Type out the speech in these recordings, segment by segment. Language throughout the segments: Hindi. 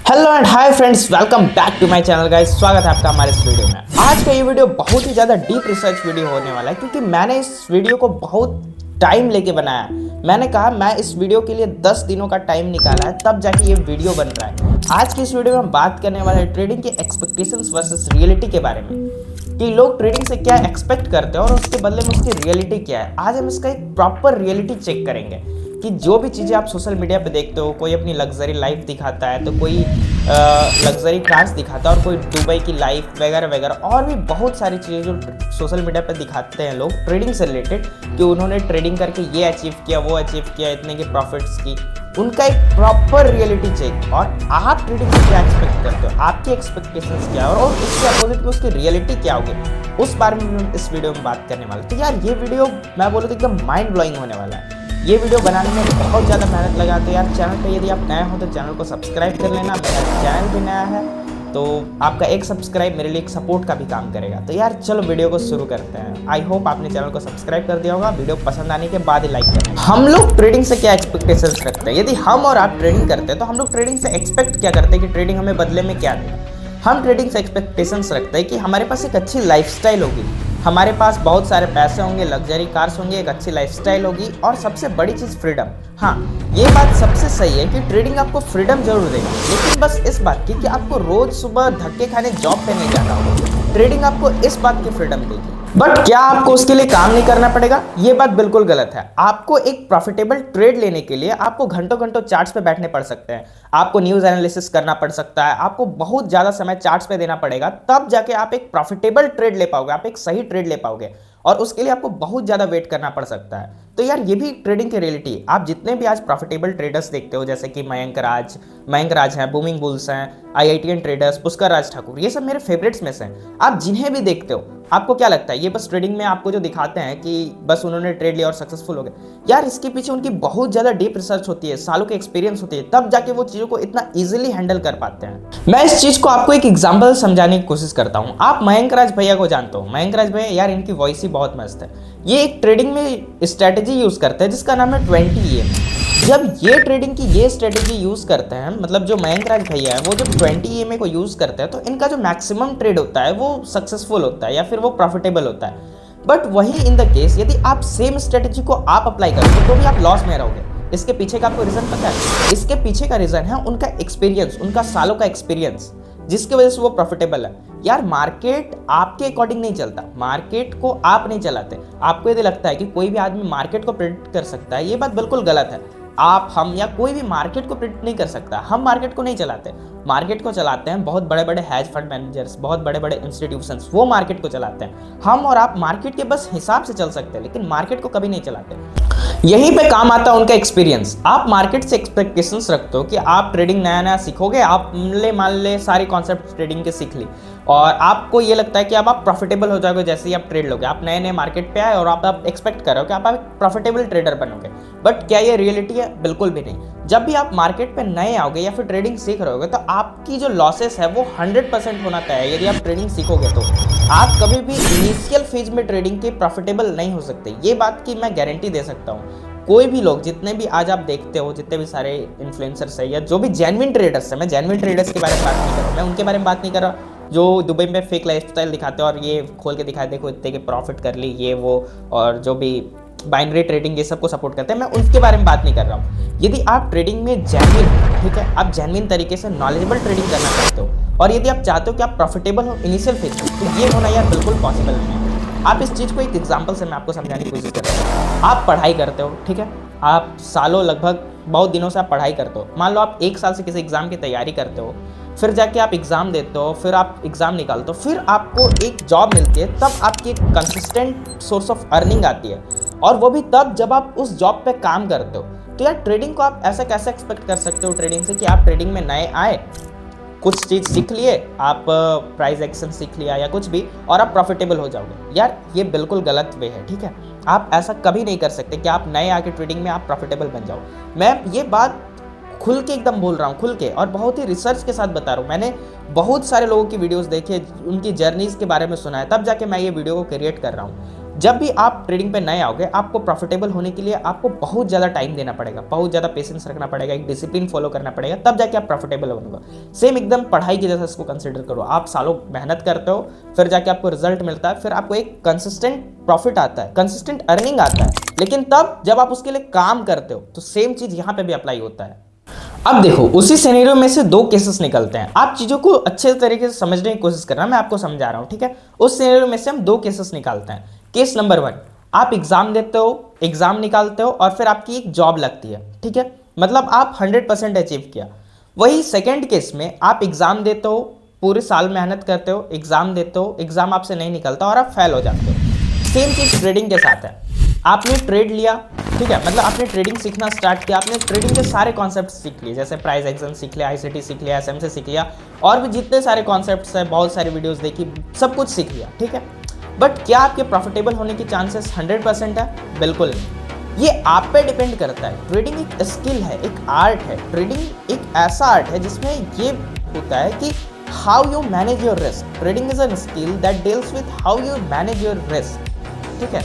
Hello and hi friends, welcome back to my channel guys. स्वागत है आपका हमारे इस वीडियो में। आज का ये वीडियो बहुत ही ज़्यादा डीप रिसर्च वीडियो होने वाला है क्योंकि मैंने इस वीडियो को बहुत टाइम लेके बनाया। मैंने कहा मैं इस वीडियो के लिए 10 दिनों का टाइम निकाला है, तब जाके ये वीडियो बन रहा है। आज की इस वीडियो में हम बात करने वाले हैं ट्रेडिंग के एक्सपेक्टेशंस वर्सेस रियलिटी के बारे में, कि लोग ट्रेडिंग से क्या एक्सपेक्ट करते हैं और उसके बदले में उसकी रियलिटी क्या है। आज हम इसका एक प्रॉपर रियलिटी चेक करेंगे कि जो भी चीज़ें आप सोशल मीडिया पे देखते हो, कोई अपनी लग्जरी लाइफ दिखाता है तो कोई लग्जरी कार्स दिखाता है और कोई दुबई की लाइफ वगैरह वगैरह, और भी बहुत सारी चीज़ें जो सोशल मीडिया पे दिखाते हैं लोग ट्रेडिंग से रिलेटेड, कि उन्होंने ट्रेडिंग करके ये अचीव किया, वो अचीव किया, इतने के प्रॉफिट्स की। उनका एक प्रॉपर रियलिटी चेक, और आप ट्रेडिंग से क्या एक्सपेक्ट करते हो, आपकी एक्सपेक्टेशंस क्या है और उसके अपोजिट में उसकी रियलिटी क्या होगी, उस बारे में हम इस वीडियो में बात करने वाले। तो यार ये वीडियो मैं बोलूँ तो एकदम माइंड ब्लोइंग होने वाला है। ये वीडियो बनाने में बहुत ज़्यादा मेहनत लगा, तो यार चैनल पे यदि आप नए हो तो चैनल को सब्सक्राइब कर लेना। मेरा चैनल भी नया है तो आपका एक सब्सक्राइब मेरे लिए एक सपोर्ट का भी काम करेगा। तो यार चलो वीडियो को शुरू करते हैं। आई होप आपने चैनल को सब्सक्राइब कर दिया होगा। वीडियो पसंद आने के बाद ही लाइक करें। हम लोग ट्रेडिंग से क्या एक्सपेक्टेशंस रखते हैं? यदि हम और आप ट्रेडिंग करते हैं तो हम लोग ट्रेडिंग से एक्सपेक्ट क्या करते हैं कि ट्रेडिंग हमें बदले में क्या देगा। हम ट्रेडिंग से एक्सपेक्टेशंस रखते हैं कि हमारे पास एक अच्छी लाइफस्टाइल होगी, हमारे पास बहुत सारे पैसे होंगे, लग्जरी कार्स होंगे, एक अच्छी लाइफस्टाइल होगी, और सबसे बड़ी चीज़ फ्रीडम। हाँ, ये बात सबसे सही है कि ट्रेडिंग आपको फ्रीडम जरूर देगी, लेकिन बस इस बात की कि आपको रोज सुबह धक्के खाने जॉब पे नहीं जाना होगा। ट्रेडिंग आपको इस बात की फ्रीडम देगी, बट क्या आपको उसके लिए काम नहीं करना पड़ेगा? ये बात बिल्कुल गलत है। आपको एक प्रॉफिटेबल ट्रेड लेने के लिए आपको घंटों घंटों चार्ट्स पे बैठने पड़ सकते हैं, आपको न्यूज़ एनालिसिस करना पड़ सकता है, आपको बहुत ज़्यादा समय चार्ट्स पे देना पड़ेगा, तब जाके आप एक प्रॉफिटेबल ट्रेड ले पाओगे, आप एक सही ट्रेड ले पाओगे, और उसके लिए आपको बहुत ज़्यादा वेट करना पड़ सकता है। तो यार ये भी ट्रेडिंग की रियलिटी है। आप जितने भी आज प्रॉफिटेबल ट्रेडर्स देखते हो, जैसे कि मयंक राज हैं, बूमिंग बुल्स हैं, IITN ट्रेडर्स, पुष्कर राज ठाकुर, ये सब मेरे फेवरेट्स में से हैं। आप जिन्हें भी देखते हो, आपको क्या लगता है ये बस ट्रेडिंग में आपको जो दिखाते हैं कि बस उन्होंने ट्रेड लिया और सक्सेसफुल हो गए? यार इसके पीछे उनकी बहुत ज़्यादा डीप रिसर्च होती है, सालों की एक्सपीरियंस होती है, तब जाके वो चीज़ों को इतना ईजिली हैंडल कर पाते हैं। मैं इस चीज़ को आपको एक एग्जाम्पल समझाने की कोशिश करता हूँ। आप मयंक राज भैया को जानते हो। मयंक राज भैया, यार इनकी वॉइस ही बहुत मस्त है। ये एक ट्रेडिंग में स्ट्रैटेजी यूज़ करते हैं जिसका नाम है 20 जब ये ट्रेडिंग की ये स्ट्रेटेजी यूज़ करते हैं, मतलब जो मयंक राज भैया है वो जब 20 को यूज़ करते हैं तो इनका जो मैक्सिमम ट्रेड होता है वो सक्सेसफुल होता है या फिर वो प्रॉफिटेबल होता है। बट वही इन द केस यदि आप सेम स्ट्रेटेजी को आप अप्लाई करोगे तो भी आप लॉस में रहोगे। इसके पीछे का आपको रीज़न पता है? इसके पीछे का रीज़न है उनका एक्सपीरियंस, उनका सालों का एक्सपीरियंस, जिसकी वजह से वो प्रॉफिटेबल है। यार मार्केट आपके अकॉर्डिंग नहीं चलता, मार्केट को आप नहीं चलाते। आपको यदि लगता है कि कोई भी आदमी मार्केट को प्रेडिक्ट कर सकता है, ये बात बिल्कुल गलत है। आप, हम या कोई भी मार्केट को प्रेडिक्ट नहीं कर सकता। हम मार्केट को नहीं चलाते, मार्केट को चलाते हैं बहुत बड़े बड़े हैज फंड मैनेजर्स, बहुत बड़े बड़े इंस्टीट्यूशंस, वो मार्केट को चलाते हैं। हम और आप मार्केट के बस हिसाब से चल सकते हैं, लेकिन मार्केट को कभी नहीं चलाते। यहीं पे काम आता है उनका एक्सपीरियंस। आप मार्केट से एक्सपेक्टेशंस रखते हो कि आप ट्रेडिंग नया नया सीखोगे, आप मान ले सारी कॉन्सेप्ट ट्रेडिंग के सीख ली, और आपको ये लगता है कि अब आप प्रॉफिटेबल हो जाओगे जैसे ही आप ट्रेड लोगे। आप नए नए मार्केट पे आए और आप एक्सपेक्ट कर रहे हो कि आप एक प्रॉफिटेबल ट्रेडर बनोगे, बट क्या ये रियलिटी है? बिल्कुल भी नहीं। जब भी आप मार्केट पे नए आओगे या फिर ट्रेडिंग सीख रहे होगे तो आपकी जो लॉसेस है वो 100% होना तय है। यदि आप ट्रेडिंग सीखोगे तो आप कभी भी इनिशियल फेज में ट्रेडिंग के प्रॉफिटेबल नहीं हो सकते। ये बात की मैं गारंटी दे सकता हूँ। कोई भी लोग, जितने भी आज आप देखते हो, जितने भी सारे इन्फ्लुएंसर्स है या जो भी जेन्युइन ट्रेडर्स है, मैं जेन्युइन ट्रेडर्स के बारे में बात नहीं कर रहा हूँ, मैं उनके बारे में बात नहीं कर रहा जो दुबई में फेक लाइफस्टाइल दिखाते हैं और ये खोल के दिखाते, देखो इतने के प्रॉफिट कर ली, ये वो, और जो भी बाइनरी ट्रेडिंग ये सब को सपोर्ट करते हैं, मैं उनके बारे में बात नहीं कर रहा हूँ। यदि आप ट्रेडिंग में जेन्युइन, ठीक है, आप जेन्युइन तरीके से नॉलेजेबल ट्रेडिंग करना चाहते हो और यदि आप चाहते हो कि आप प्रॉफिटेबल हो इनिशियल फेज में, तो ये होना यार बिल्कुल पॉसिबल नहीं है। आप इस चीज़ को एक एग्जाम्पल से मैं आपको समझाने की कोशिश कर रहा हूँ। आप पढ़ाई करते हो, ठीक है, आप सालों, लगभग बहुत दिनों से आप पढ़ाई करते हो। मान लो आप 1 साल से किसी एग्ज़ाम की तैयारी करते हो, फिर जाके आप एग्ज़ाम देते हो, फिर आप एग्ज़ाम निकालते हो, फिर आपको एक जॉब मिलती है, तब आपकी एक कंसिस्टेंट सोर्स ऑफ अर्निंग आती है, और वो भी तब जब आप उस जॉब पे काम करते हो। तो यार ट्रेडिंग को आप ऐसा कैसे एक्सपेक्ट कर सकते हो ट्रेडिंग से कि आप ट्रेडिंग में नए आए, कुछ चीज़ सीख लिए, आप प्राइस एक्शन सीख लिया या कुछ भी, और आप प्रॉफिटेबल हो जाओगे? यार ये बिल्कुल गलत वे है, ठीक है। आप ऐसा कभी नहीं कर सकते कि आप नए आके ट्रेडिंग में आप प्रॉफिटेबल बन जाओ। मैं ये बात खुल के एकदम बोल रहा हूँ, खुल के, और बहुत ही रिसर्च के साथ बता रहा हूँ। मैंने बहुत सारे लोगों की वीडियोस देखी, उनकी जर्नीज के बारे में सुना है, तब जाके मैं ये वीडियो को क्रिएट कर रहा हूँ। जब भी आप ट्रेडिंग पे नए आओगे, आपको प्रॉफिटेबल होने के लिए आपको बहुत ज़्यादा टाइम देना पड़ेगा, बहुत ज़्यादा पेशेंस रखना पड़ेगा, एक डिसिप्लिन फॉलो करना पड़ेगा, तब जाके आप प्रॉफिटेबल बनोगे। सेम एकदम पढ़ाई की जैसा इसको कंसिडर करो। आप सालों मेहनत करते हो, फिर जाके आपको रिजल्ट मिलता है, फिर आपको एक कंसिस्टेंट प्रॉफिट आता है, कंसिस्टेंट अर्निंग आता है। लेकिन तब जब आप उसके लिए काम करते हो, तो सेम चीज़ यहाँ पे भी अप्लाई होता है। अब देखो, उसी सिनेरियो में से दो केसेस निकलते हैं। आप चीज़ों को अच्छे तरीके से समझने की कोशिश करना, मैं आपको समझा रहा हूँ, ठीक है। उस सिनेरियो में से हम दो केसेस निकालते हैं। केस नंबर 1, आप एग्जाम देते हो, एग्जाम निकालते हो और फिर आपकी एक जॉब लगती है, ठीक है, मतलब आप 100% अचीव किया। वही सेकेंड केस में आप एग्जाम देते हो, पूरे साल मेहनत करते हो, एग्जाम देते हो, एग्जाम आपसे नहीं निकलता और आप फेल हो जाते हो। सेम चीज ट्रेडिंग के साथ है। आपने ट्रेड लिया, ठीक है, मतलब आपने ट्रेडिंग सीखना स्टार्ट किया, आपने ट्रेडिंग के सारे कॉन्सेप्ट सीख लिए, जैसे प्राइस एक्शन सीख लिया, आईसीटी सीख लिया, एसएमसी सीख लिया, और भी जितने सारे कॉन्सेप्ट्स हैं, बहुत सारी वीडियोस देखी, सब कुछ सीख लिया, ठीक है। बट क्या आपके प्रॉफिटेबल होने की चांसेस 100% है? बिल्कुल नहीं। ये आप पे डिपेंड करता है। ट्रेडिंग एक स्किल है, एक आर्ट है। ट्रेडिंग एक ऐसा आर्ट है जिसमें ये होता है कि how you manage your risk. Trading is an skill that deals with how you manage your risk, ठीक है।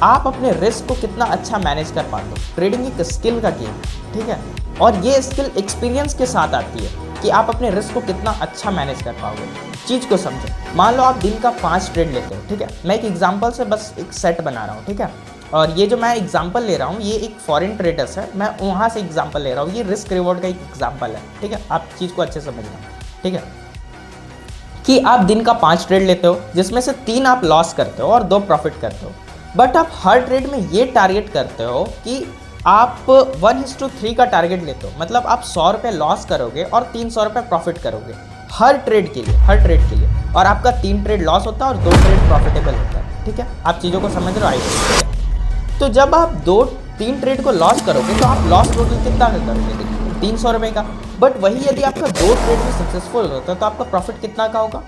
आप अपने रिस्क को कितना अच्छा मैनेज कर पाते हो। ट्रेडिंग एक स्किल का गेम, ठीक है, और ये स्किल एक्सपीरियंस के साथ आती है कि आप अपने रिस्क को कितना अच्छा मैनेज कर पाओगे। चीज़ को समझो, मान लो आप दिन का 5 ट्रेड लेते हो, ठीक है। मैं एक एग्जांपल से बस एक सेट बना रहा हूँ, ठीक है, और ये जो मैं एग्जांपल ले रहा हूँ ये एक फॉरेन ट्रेडर्स है, मैं वहाँ से एग्जांपल ले रहा हूँ। ये रिस्क रिवॉर्ड का एक एग्जांपल है, ठीक है। आप चीज़ को अच्छे से समझना, ठीक है, कि आप दिन का 5 ट्रेड लेते हो, जिसमें से 3 आप लॉस करते हो और 2 प्रॉफिट करते हो। बट आप हर ट्रेड में ये टारगेट करते हो कि आप 1:3 का टारगेट लेते हो, मतलब आप 100 रुपये लॉस करोगे और 300 रुपये प्रॉफिट करोगे हर ट्रेड के लिए, हर ट्रेड के लिए। और आपका 3 ट्रेड लॉस होता है और 2 ट्रेड प्रॉफिटेबल होता है, ठीक है। आप चीज़ों को समझ रहे हो, आई ठीक है। तो जब आप 2-3 ट्रेड को लॉस करोगे तो आप लॉस टोटल कितना का करोगे? 300 रुपये का। बट वही यदि आपका 2 ट्रेड में सक्सेसफुल होता है तो आपका प्रॉफिट कितना का होगा?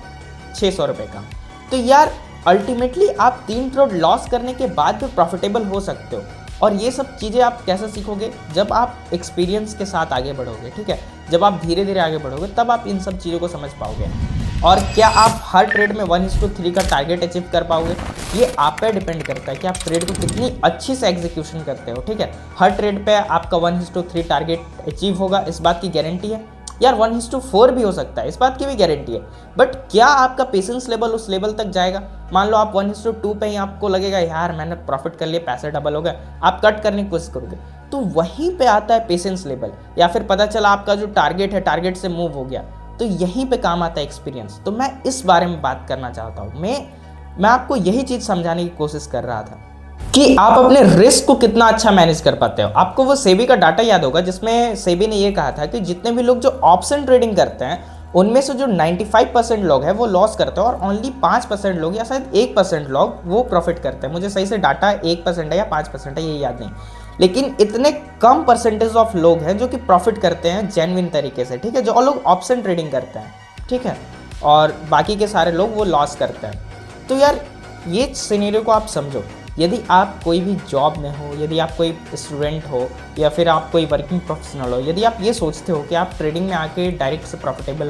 600 रुपये का। तो यार अल्टीमेटली आप 3 ट्रेड लॉस करने के बाद भी प्रॉफिटेबल हो सकते हो। और ये सब चीज़ें आप कैसे सीखोगे? जब आप एक्सपीरियंस के साथ आगे बढ़ोगे, ठीक है, जब आप धीरे धीरे आगे बढ़ोगे तब आप इन सब चीज़ों को समझ पाओगे। और क्या आप हर ट्रेड में 1:3 का टारगेट अचीव कर पाओगे? ये आप पे डिपेंड करता है कि आप ट्रेड को कितनी अच्छी से एग्जीक्यूशन करते हो, ठीक है। हर ट्रेड पे आपका 1:3 टारगेट अचीव होगा, इस बात की गारंटी है। यार 1:4 भी हो सकता है, इस बात की भी गारंटी है। बट क्या आपका पेशेंस लेवल उस लेवल तक जाएगा? मान लो आप 1:2 पे ही आपको लगेगा यार मैंने प्रॉफिट कर लिया, पैसे डबल हो गए, आप कट करने की कोशिश करोगे, तो वहीं पे आता है पेशेंस लेवल। या फिर पता चला आपका जो टारगेट है टारगेट से मूव हो गया, तो यहीं पे काम आता है एक्सपीरियंस। तो मैं इस बारे में बात करना चाहता हूँ। मैं आपको यही चीज़ समझाने की कोशिश कर रहा था कि आप अपने रिस्क को कितना अच्छा मैनेज कर पाते हो। आपको वो सेबी का डाटा याद होगा जिसमें सेबी ने ये कहा था कि जितने भी लोग जो ऑप्शन ट्रेडिंग करते हैं उनमें से जो 95% लोग हैं वो लॉस करते हैं और ओनली 5% लोग या शायद 1% लोग वो प्रॉफिट करते हैं। मुझे सही से डाटा 1% है या 5% है ये याद नहीं, लेकिन इतने कम परसेंटेज ऑफ लोग हैं जो कि प्रॉफिट करते हैं जेन्युइन तरीके से, ठीक है, जो लोग ऑप्शन ट्रेडिंग करते हैं, ठीक है, और बाकी के सारे लोग वो लॉस करते हैं। तो यार ये सिनेरियो को आप समझो। यदि आप कोई भी जॉब में हो, यदि आप कोई स्टूडेंट हो या फिर आप कोई वर्किंग प्रोफेशनल हो, यदि आप ये सोचते हो कि आप ट्रेडिंग में आके डायरेक्ट से प्रॉफिटेबल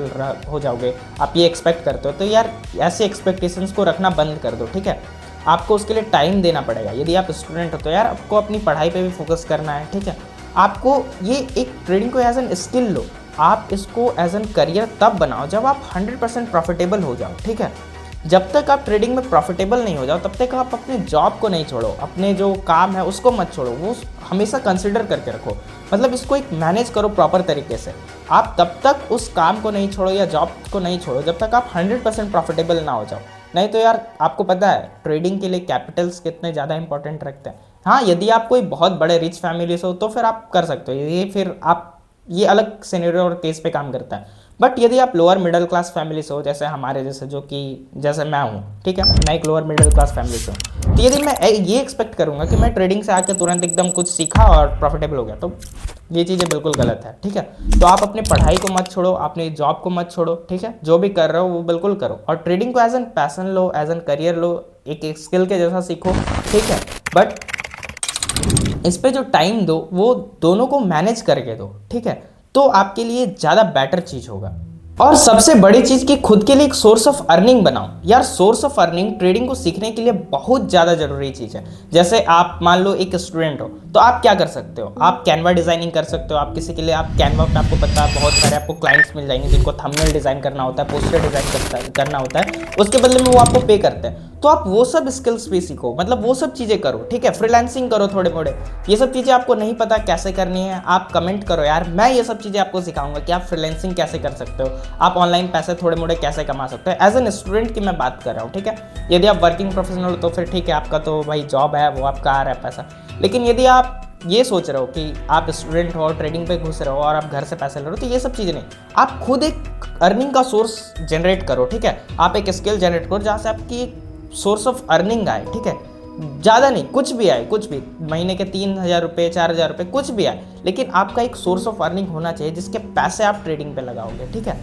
हो जाओगे, आप ये एक्सपेक्ट करते हो, तो यार ऐसे एक्सपेक्टेशंस को रखना बंद कर दो, ठीक है। आपको उसके लिए टाइम देना पड़ेगा। यदि आप स्टूडेंट हो तो यार आपको अपनी पढ़ाई पे भी फोकस करना है, ठीक है। आपको ये एक ट्रेडिंग को एज एन स्किल लो, आप इसको एज एन करियर तब बनाओ जब आप 100% प्रॉफिटेबल हो जाओ, ठीक है। जब तक आप ट्रेडिंग में प्रॉफिटेबल नहीं हो जाओ तब तक आप अपने जॉब को नहीं छोड़ो, अपने जो काम है उसको मत छोड़ो, वो हमेशा कंसिडर करके रखो। मतलब इसको एक मैनेज करो प्रॉपर तरीके से। आप तब तक उस काम को नहीं छोड़ो या जॉब को नहीं छोड़ो जब तक आप 100% प्रॉफिटेबल ना हो जाओ। नहीं तो यार आपको पता है ट्रेडिंग के लिए कैपिटल्स कितने ज़्यादा इंपॉर्टेंट रखते हैं। हाँ, यदि आप कोई बहुत बड़े रिच फैमिली से हो तो फिर आप कर सकते हो, ये फिर आप ये अलग सिनेरियो और केस पे काम करता है। बट यदि आप लोअर मिडिल क्लास फैमिली से हो, जैसे हमारे जैसे, जो कि जैसे मैं हूँ, ठीक है, मैं एक लोअर मिडिल क्लास फैमिली से हूँ, तो यदि मैं ये एक्सपेक्ट करूँगा कि मैं ट्रेडिंग से आकर तुरंत एकदम कुछ सीखा और प्रॉफिटेबल हो गया, तो ये चीज़ें बिल्कुल गलत है, ठीक है। तो आप अपनी पढ़ाई को मत छोड़ो, अपनी जॉब को मत छोड़ो, ठीक है, जो भी कर रहे हो वो बिल्कुल करो और ट्रेडिंग को एज एन पैसन लो, एज एन करियर लो, एक स्किल के जैसा सीखो, ठीक है। बट इस पर जो टाइम दो वो दोनों को मैनेज करके दो, ठीक है, तो आपके लिए ज़्यादा बेटर चीज़ होगा। और सबसे बड़ी चीज कि खुद के लिए एक सोर्स ऑफ अर्निंग बनाओ। यार सोर्स ऑफ अर्निंग ट्रेडिंग को सीखने के लिए बहुत ज्यादा जरूरी चीज है। जैसे आप मान लो एक स्टूडेंट हो तो आप क्या कर सकते हो, आप कैनवा डिजाइनिंग कर सकते हो। आप किसी के लिए आप कैनवा पे आपको पता है बहुत सारे आपको क्लाइंट्स मिल जाएंगे जिनको थंबनेल डिजाइन करना होता है, पोस्टर डिजाइन करना होता है, उसके बदले में वो आपको पे करते हैं। तो आप वो सब स्किल्स भी सीखो, मतलब वो सब चीज़ें करो, ठीक है। फ्रीलांसिंग करो थोड़े मोड़े। ये सब चीज़ें आपको नहीं पता कैसे करनी है, आप कमेंट करो यार, मैं ये सब चीज़ें आपको सिखाऊंगा कि आप फ्रीलांसिंग कैसे कर सकते हो, आप ऑनलाइन पैसे थोड़े मोड़े कैसे कमा सकते हो। एज एन स्टूडेंट की मैं बात कर रहा हूँ, ठीक है। यदि आप वर्किंग प्रोफेशनल हो तो फिर ठीक है, आपका तो भाई जॉब है, वो आपका आ रहा है पैसा। लेकिन यदि आप ये सोच रहे हो कि आप स्टूडेंट हो और ट्रेडिंग पे घुस रहे हो और आप घर से पैसे ले रहे हो, तो ये सब चीज़ें नहीं। आप खुद एक अर्निंग का सोर्स जनरेट करो, ठीक है। आप एक स्किल जनरेट करो जहाँ से आपकी सोर्स ऑफ अर्निंग आए, ठीक है। ज़्यादा नहीं, कुछ भी आए, कुछ भी, महीने के 3,000 रुपये, 4,000 रुपये, कुछ भी आए, लेकिन आपका एक सोर्स ऑफ अर्निंग होना चाहिए जिसके पैसे आप ट्रेडिंग पे लगाओगे, ठीक है।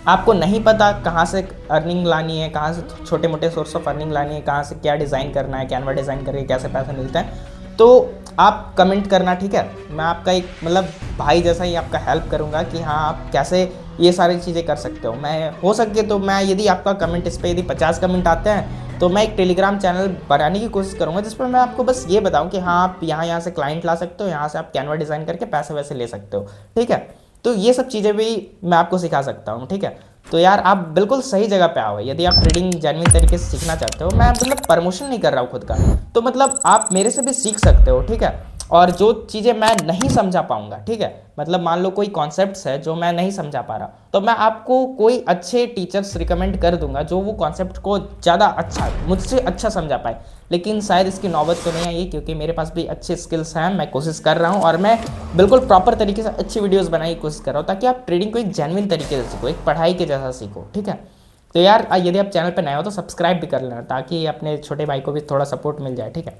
आपको नहीं पता कहाँ से अर्निंग लानी है, कहाँ से छोटे मोटे सोर्स ऑफ अर्निंग लानी है, कहाँ से क्या डिज़ाइन करना है, कैनवा डिज़ाइन करके कैसे पैसा मिलता है, तो आप कमेंट करना, ठीक है। मैं आपका एक मतलब भाई जैसा ही आपका हेल्प करूँगा कि हाँ आप कैसे ये सारी चीज़ें कर सकते हो। मैं हो सके तो मैं, यदि आपका कमेंट इस पर यदि 50 कमेंट आते हैं तो मैं एक टेलीग्राम चैनल बनाने की कोशिश करूँगा जिस पर मैं आपको बस ये बताऊँ कि हाँ आप यहाँ से क्लाइंट ला सकते हो, यहाँ से आप कैनवा डिज़ाइन करके पैसे वैसे ले सकते हो, ठीक है। तो ये सब चीज़ें भी मैं आपको सिखा सकता हूँ, ठीक है। तो यार आप बिल्कुल सही जगह पे आओ यदि आप ट्रेडिंग जेन्युइन तरीके से सीखना चाहते हो। मैं मतलब प्रमोशन नहीं कर रहा हूँ खुद का, तो मतलब आप मेरे से भी सीख सकते हो, ठीक है। और जो चीज़ें मैं नहीं समझा पाऊंगा, ठीक है, मतलब मान लो कोई कॉन्सेप्ट्स है जो मैं नहीं समझा पा रहा, तो मैं आपको कोई अच्छे टीचर्स रिकमेंड कर दूंगा जो वो कॉन्सेप्ट को ज़्यादा अच्छा, मुझसे अच्छा समझा पाए। लेकिन शायद इसकी नौबत तो नहीं आई क्योंकि मेरे पास भी अच्छे स्किल्स हैं, मैं कोशिश कर रहा हूँ और मैं बिल्कुल प्रॉपर तरीके से अच्छी वीडियोज़ बनाने की कोशिश कर रहा हूँ ताकि आप ट्रेडिंग को एक जेन्युइन तरीके से सीखो, एक पढ़ाई के जैसा सीखो, ठीक है। तो यार यदि आप चैनल पर नए हो तो सब्सक्राइब भी कर लेना ताकि अपने छोटे भाई को भी थोड़ा सपोर्ट मिल जाए, ठीक है।